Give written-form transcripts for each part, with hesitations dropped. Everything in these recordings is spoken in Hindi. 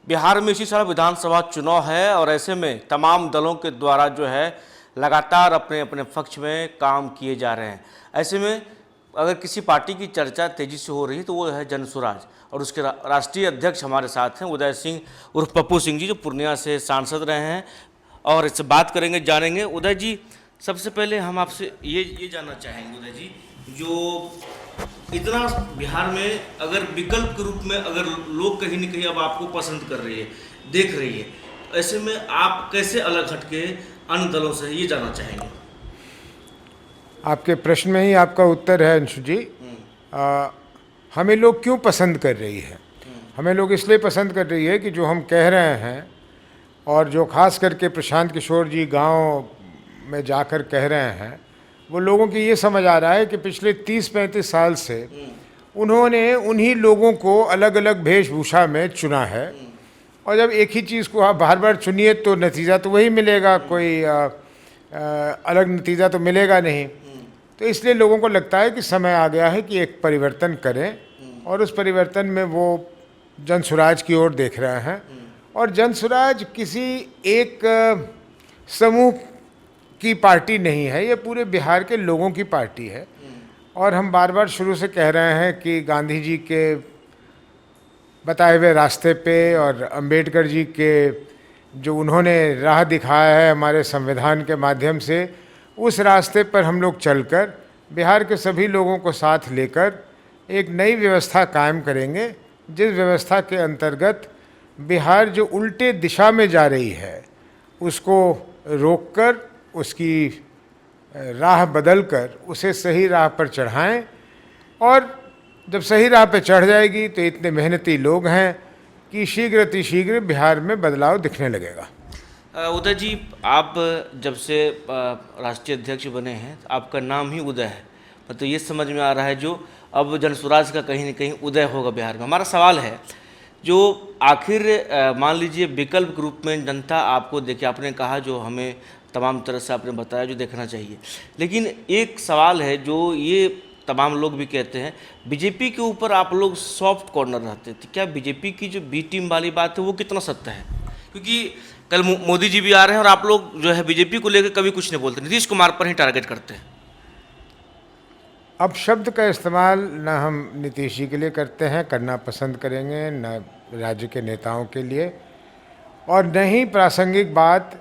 बिहार में इसी साल विधानसभा चुनाव है और ऐसे में तमाम दलों के द्वारा जो है लगातार अपने अपने पक्ष में काम किए जा रहे हैं। ऐसे में अगर किसी पार्टी की चर्चा तेजी से हो रही है तो वो है जनसुराज, और उसके राष्ट्रीय अध्यक्ष हमारे साथ हैं उदय सिंह उर्फ पप्पू सिंह जी, जो पूर्णिया से सांसद रहे हैं और इससे बात करेंगे, जानेंगे। उदय जी, सबसे पहले हम आपसे ये जानना चाहेंगे उदय जी, जो इतना बिहार में अगर विकल्प के रूप में अगर लोग कहीं न कहीं अब आपको पसंद कर रही है, देख रही है, ऐसे में आप कैसे अलग हटके अन्य दलों से, ये जानना चाहेंगे। आपके प्रश्न में ही आपका उत्तर है अंशु जी। हमें लोग क्यों पसंद कर रही है? हमें लोग इसलिए पसंद कर रही है कि जो हम कह रहे हैं और जो खास करके प्रशांत किशोर जी गांव में जाकर कह रहे हैं, वो लोगों की ये समझ आ रहा है कि पिछले 30-35 साल से उन्होंने उन्हीं लोगों को अलग अलग वेशभूषा में चुना है, और जब एक ही चीज़ को आप बार बार चुनिए तो नतीजा तो वही मिलेगा, कोई अलग नतीजा तो मिलेगा नहीं। तो इसलिए लोगों को लगता है कि समय आ गया है कि एक परिवर्तन करें, और उस परिवर्तन में वो जनसुराज की ओर देख रहे हैं। और जनसुराज किसी एक समूह की पार्टी नहीं है, ये पूरे बिहार के लोगों की पार्टी है। और हम बार बार शुरू से कह रहे हैं कि गांधी जी के बताए हुए रास्ते पे और अंबेडकर जी के जो उन्होंने राह दिखाया है हमारे संविधान के माध्यम से, उस रास्ते पर हम लोग चलकर बिहार के सभी लोगों को साथ लेकर एक नई व्यवस्था कायम करेंगे, जिस व्यवस्था के अंतर्गत बिहार जो उल्टे दिशा में जा रही है उसको रोककर, उसकी राह बदलकर उसे सही राह पर चढ़ाएं। और जब सही राह पर चढ़ जाएगी तो इतने मेहनती लोग हैं कि शीघ्र अतिशीघ्र बिहार में बदलाव दिखने लगेगा। उदय जी, आप जब से राष्ट्रीय अध्यक्ष बने हैं, आपका नाम ही उदय है, मतलब ये समझ में आ रहा है जो अब जनसुराज का कहीं न कहीं उदय होगा बिहार में। हमारा सवाल है, जो आखिर मान लीजिए विकल्प के रूप में जनता आपको देखे, आपने कहा जो हमें तमाम तरह से आपने बताया जो देखना चाहिए, लेकिन एक सवाल है जो ये तमाम लोग भी कहते हैं, बीजेपी के ऊपर आप लोग सॉफ्ट कॉर्नर रहते थे। क्या बीजेपी की जो बी टीम वाली बात है वो कितना सत्य है? क्योंकि कल मोदी जी भी आ रहे हैं और आप लोग जो है बीजेपी को लेकर कभी कुछ नहीं बोलते, नीतीश कुमार पर ही टारगेट करते हैं। अब शब्द का इस्तेमाल न हम नीतीश जी के लिए करते हैं, करना पसंद करेंगे, न राज्य के नेताओं के लिए, और न ही प्रासंगिक बात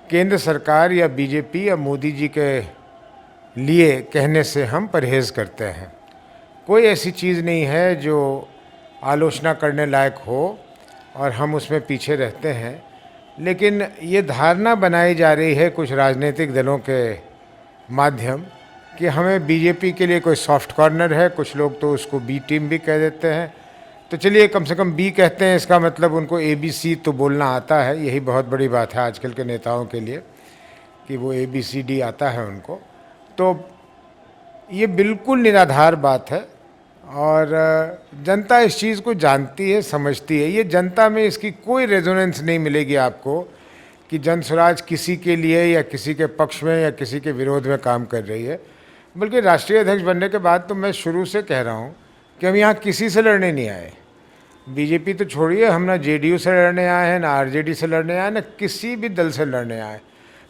केंद्र सरकार या बीजेपी या मोदी जी के लिए कहने से हम परहेज़ करते हैं। कोई ऐसी चीज़ नहीं है जो आलोचना करने लायक हो और हम उसमें पीछे रहते हैं, लेकिन ये धारणा बनाई जा रही है कुछ राजनीतिक दलों के माध्यम कि हमें बीजेपी के लिए कोई सॉफ्ट कॉर्नर है। कुछ लोग तो उसको बी टीम भी कह देते हैं। तो चलिए, कम से कम बी कहते हैं, इसका मतलब उनको ABC तो बोलना आता है। यही बहुत बड़ी बात है आजकल के नेताओं के लिए कि वो ABCD आता है उनको। तो ये बिल्कुल निराधार बात है और जनता इस चीज़ को जानती है, समझती है। ये जनता में इसकी कोई रेजोनेंस नहीं मिलेगी आपको कि जनसुराज किसी के लिए या किसी के पक्ष में या किसी के विरोध में काम कर रही है। बल्कि राष्ट्रीय अध्यक्ष बनने के बाद तो मैं शुरू से कह रहा हूँ कि हम यहाँ किसी से लड़ने नहीं आए। बीजेपी तो छोड़िए, हम ना JDU से लड़ने आए हैं, ना RJD से लड़ने आए, ना किसी भी दल से लड़ने आए।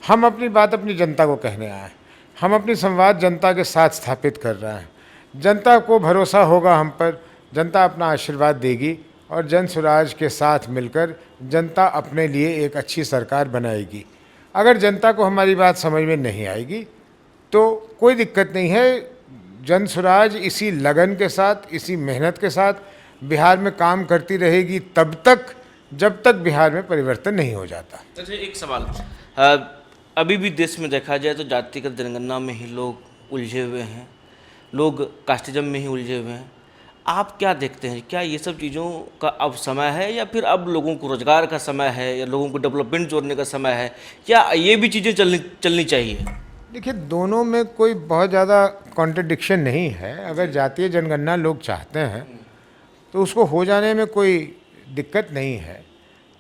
हम अपनी बात अपनी जनता को कहने आए। हम अपनी संवाद जनता के साथ स्थापित कर रहे हैं। जनता को भरोसा होगा हम पर, जनता अपना आशीर्वाद देगी और जनसुराज के साथ मिलकर जनता अपने लिए एक अच्छी सरकार बनाएगी। अगर जनता को हमारी बात समझ में नहीं आएगी तो कोई दिक्कत नहीं है। जनसुराज इसी लगन के साथ, इसी मेहनत के साथ बिहार में काम करती रहेगी तब तक, जब तक बिहार में परिवर्तन नहीं हो जाता। अच्छा, एक सवाल, अभी भी देश में देखा जाए तो जातिगत जनगणना में ही लोग उलझे हुए हैं, लोग कास्टिज्म में ही उलझे हुए हैं। आप क्या देखते हैं, क्या ये सब चीज़ों का अब समय है, या फिर अब लोगों को रोजगार का समय है, या लोगों को डेवलपमेंट जोड़ने का समय है, या ये भी चीज़ें चलनी चाहिए? देखिए, दोनों में कोई बहुत ज़्यादा कॉन्ट्रडिक्शन नहीं है। अगर जातीय जनगणना लोग चाहते हैं तो उसको हो जाने में कोई दिक्कत नहीं है।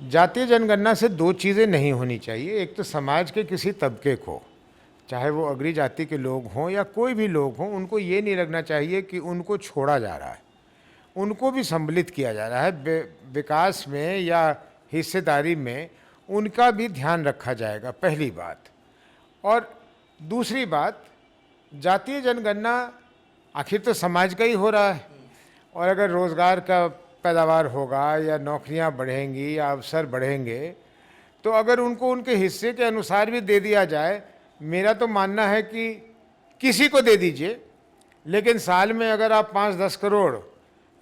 जातीय जनगणना से दो चीज़ें नहीं होनी चाहिए। एक तो समाज के किसी तबके को, चाहे वो अग्री जाति के लोग हों या कोई भी लोग हों, उनको ये नहीं लगना चाहिए कि उनको छोड़ा जा रहा है। उनको भी सम्मिलित किया जा रहा है। विकास में या हिस्सेदारी में उनका भी ध्यान रखा जाएगा, पहली बात। और दूसरी बात, जातीय जनगणना आखिर तो समाज का ही हो रहा है, और अगर रोज़गार का पैदावार होगा या नौकरियां बढ़ेंगी या अवसर बढ़ेंगे, तो अगर उनको उनके हिस्से के अनुसार भी दे दिया जाए, मेरा तो मानना है कि किसी को दे दीजिए, लेकिन साल में अगर आप 5-10 करोड़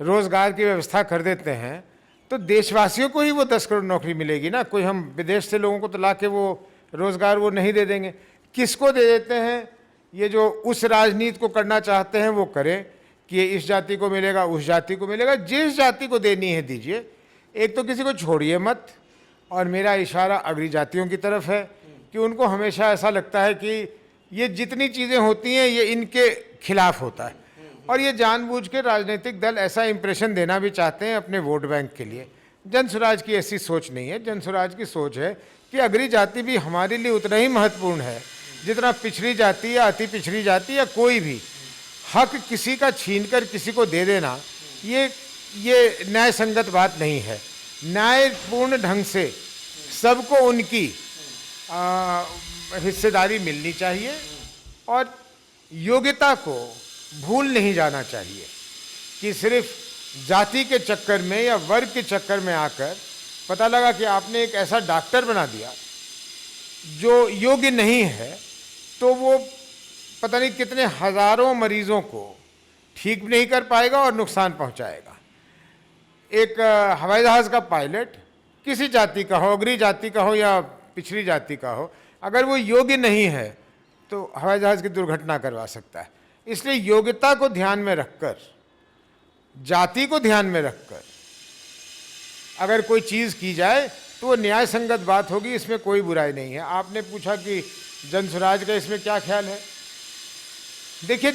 रोज़गार की व्यवस्था कर देते हैं तो देशवासियों को ही वो 10 करोड़ नौकरी मिलेगी ना। कोई हम विदेश से लोगों को तो ला के वो रोज़गार वो नहीं दे देंगे। किसको दे देते हैं? ये जो उस राजनीति को करना चाहते हैं वो करें कि ये इस जाति को मिलेगा, उस जाति को मिलेगा। जिस जाति को देनी है दीजिए, एक तो किसी को छोड़िए मत। और मेरा इशारा अग्री जातियों की तरफ है कि उनको हमेशा ऐसा लगता है कि ये जितनी चीज़ें होती हैं ये इनके खिलाफ होता है, और ये जानबूझ के राजनीतिक दल ऐसा इंप्रेशन देना भी चाहते हैं अपने वोट बैंक के लिए। जन स्वराज की ऐसी सोच नहीं है। जन स्वराज की सोच है कि अग्री जाति भी हमारे लिए उतना ही महत्वपूर्ण है जितना पिछड़ी जाति या अति पिछड़ी जाति या कोई भी। हक किसी का छीनकर किसी को दे देना ये न्याय संगत बात नहीं है। न्यायपूर्ण ढंग से सबको उनकी हिस्सेदारी मिलनी चाहिए, और योग्यता को भूल नहीं जाना चाहिए कि सिर्फ जाति के चक्कर में या वर्ग के चक्कर में आकर पता लगा कि आपने एक ऐसा डॉक्टर बना दिया जो योग्य नहीं है, तो वो पता नहीं कितने हजारों मरीजों को ठीक नहीं कर पाएगा और नुकसान पहुंचाएगा। एक हवाई जहाज़ का पायलट किसी जाति का हो, अग्री जाति का हो या पिछड़ी जाति का हो, अगर वो योग्य नहीं है तो हवाई जहाज़ की दुर्घटना करवा सकता है। इसलिए योग्यता को ध्यान में रखकर, जाति को ध्यान में रखकर अगर कोई चीज़ की जाए तो वो न्याय संगत बात होगी, इसमें कोई बुराई नहीं है। आपने पूछा कि जन स्वराज का इसमें क्या ख्याल है। देखिए,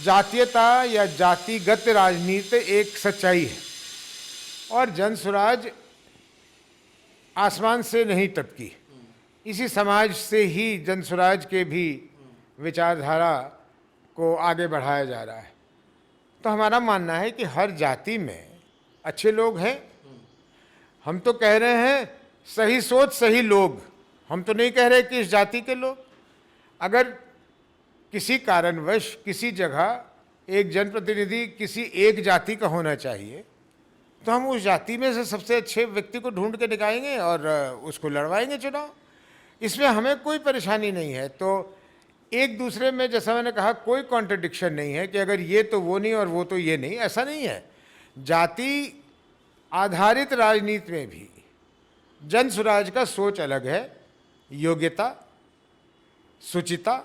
जातीयता या जातिगत राजनीति एक सच्चाई है, और जन स्वराज आसमान से नहीं टपकी। इसी समाज से ही जन स्वराज के भी विचारधारा को आगे बढ़ाया जा रहा है। तो हमारा मानना है कि हर जाति में अच्छे लोग हैं। हम तो कह रहे हैं सही सोच सही लोग, हम तो नहीं कह रहे कि इस जाति के लोग। अगर किसी कारणवश किसी जगह एक जनप्रतिनिधि किसी एक जाति का होना चाहिए, तो हम उस जाति में से सबसे अच्छे व्यक्ति को ढूंढ के निकालेंगे और उसको लड़वाएंगे चुनाव। इसमें हमें कोई परेशानी नहीं है। तो एक दूसरे में, जैसा मैंने कहा, कोई कॉन्ट्रडिक्शन नहीं है कि अगर ये तो वो नहीं और वो तो ये नहीं, ऐसा नहीं है। जाति आधारित राजनीति में भी जन स्वराज का सोच अलग है। योग्यता, सुचिता,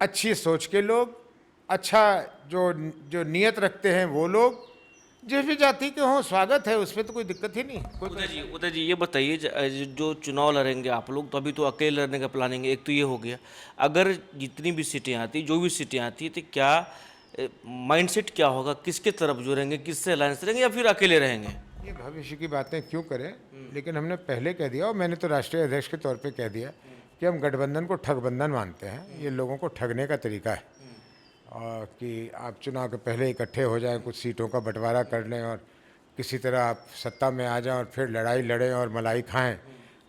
अच्छी सोच के लोग, अच्छा जो नियत रखते हैं वो लोग, जिस भी जाति के हों, स्वागत है, उसमें तो कोई दिक्कत ही नहीं। उदय जी ये बताइए, जो चुनाव लड़ेंगे आप लोग, तो अभी तो अकेले लड़ने का प्लानिंग है, एक तो ये हो गया। अगर जितनी भी सीटें आती, जो भी सीटें आती, तो क्या माइंडसेट क्या होगा, किसके तरफ जुड़ेंगे, किससे अलायंस रहेंगे या फिर अकेले रहेंगे? ये भविष्य की बातें क्यों करें, लेकिन हमने पहले कह दिया, और मैंने तो राष्ट्रीय अध्यक्ष के तौर पे कह दिया कि हम गठबंधन को ठगबंधन मानते हैं। ये लोगों को ठगने का तरीका है, और कि आप चुनाव के पहले इकट्ठे हो जाएं, कुछ सीटों का बंटवारा कर लें और किसी तरह आप सत्ता में आ जाएं और फिर लड़ाई लड़ें और मलाई खाएं,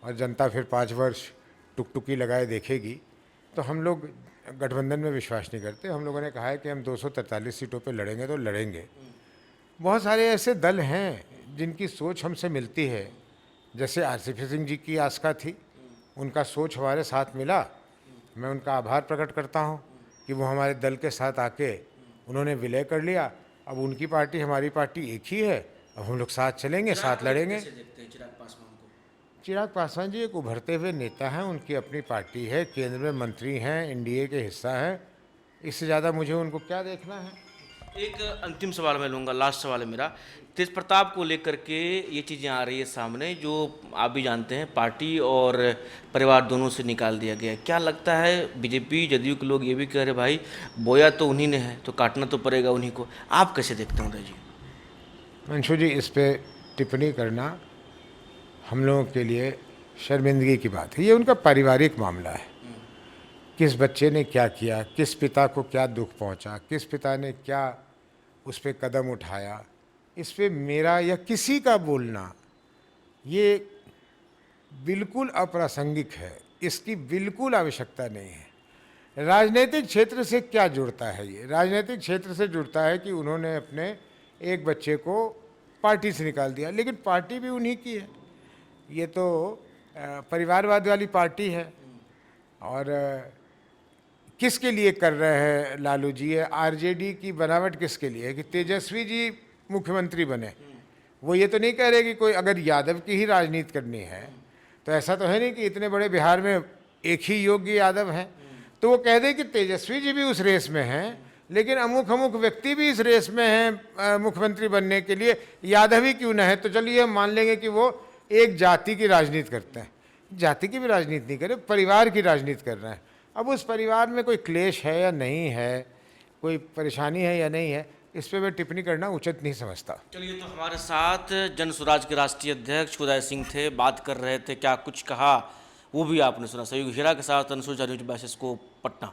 और जनता फिर 5 वर्ष टुकटुकी लगाए देखेगी। तो हम लोग गठबंधन में विश्वास नहीं करते। हम लोगों ने कहा है कि हम 243 सीटों पे लड़ेंगे तो लड़ेंगे। बहुत सारे ऐसे दल हैं जिनकी सोच हमसे मिलती है, जैसे आरसीपी सिंह जी की आस्था थी, उनका सोच हमारे साथ मिला। मैं उनका आभार प्रकट करता हूँ कि वो हमारे दल के साथ आके उन्होंने विलय कर लिया। अब उनकी पार्टी हमारी पार्टी एक ही है, अब हम लोग साथ चलेंगे, साथ लड़ेंगे। चिराग पासवान जी एक उभरते हुए नेता हैं, उनकी अपनी पार्टी है, केंद्र में मंत्री हैं, एनडीए के हिस्सा है। इससे ज़्यादा मुझे उनको क्या देखना है। एक अंतिम सवाल मैं लूँगा, लास्ट सवाल है मेरा। तेज प्रताप को लेकर के ये चीज़ें आ रही है सामने, जो आप भी जानते हैं पार्टी और परिवार दोनों से निकाल दिया गया है। क्या लगता है, बीजेपी जदयू के लोग ये भी कह रहे भाई बोया तो उन्हीं ने है तो काटना तो पड़ेगा उन्हीं को, आप कैसे देखते हैं उदय जी? अंशु जी, इस पे टिप्पणी करना हम लोगों के लिए शर्मिंदगी की बात है। ये उनका पारिवारिक मामला है, किस बच्चे ने क्या किया, किस पिता को क्या दुख पहुंचा, किस पिता ने क्या उस पर कदम उठाया, इस पे मेरा या किसी का बोलना ये बिल्कुल अप्रासंगिक है, इसकी बिल्कुल आवश्यकता नहीं है। राजनीतिक क्षेत्र से क्या जुड़ता है ये? राजनीतिक क्षेत्र से जुड़ता है कि उन्होंने अपने एक बच्चे को पार्टी से निकाल दिया, लेकिन पार्टी भी उन्हीं की है। ये तो परिवारवाद वाली पार्टी है। और किसके लिए कर रहे हैं लालू जी? ये आरजेडी की बनावट किसके लिए है कि तेजस्वी जी मुख्यमंत्री बने? वो ये तो नहीं कह रहे कि कोई अगर यादव की ही राजनीति करनी है तो ऐसा तो है नहीं कि इतने बड़े बिहार में एक ही योग्य यादव हैं, तो वो कह दे कि तेजस्वी जी भी उस रेस में हैं, लेकिन अमुक अमुक व्यक्ति भी इस रेस में हैं मुख्यमंत्री बनने के लिए, यादव ही क्यों न है। तो चलिए हम मान लेंगे कि वो एक जाति की राजनीति करते हैं। जाति की भी राजनीति नहीं करे, परिवार की राजनीति कर रहे हैं। अब उस परिवार में कोई क्लेश है या नहीं है, कोई परेशानी है या नहीं है, इस पर मैं टिप्पणी करना उचित नहीं समझता। चलिए, तो हमारे साथ जन स्वराज के राष्ट्रीय अध्यक्ष उदय सिंह थे, बात कर रहे थे, क्या कुछ कहा वो भी आपने सुना। सहयोगी हीरा के साथ अंशुल न्यूज 22 को पटना।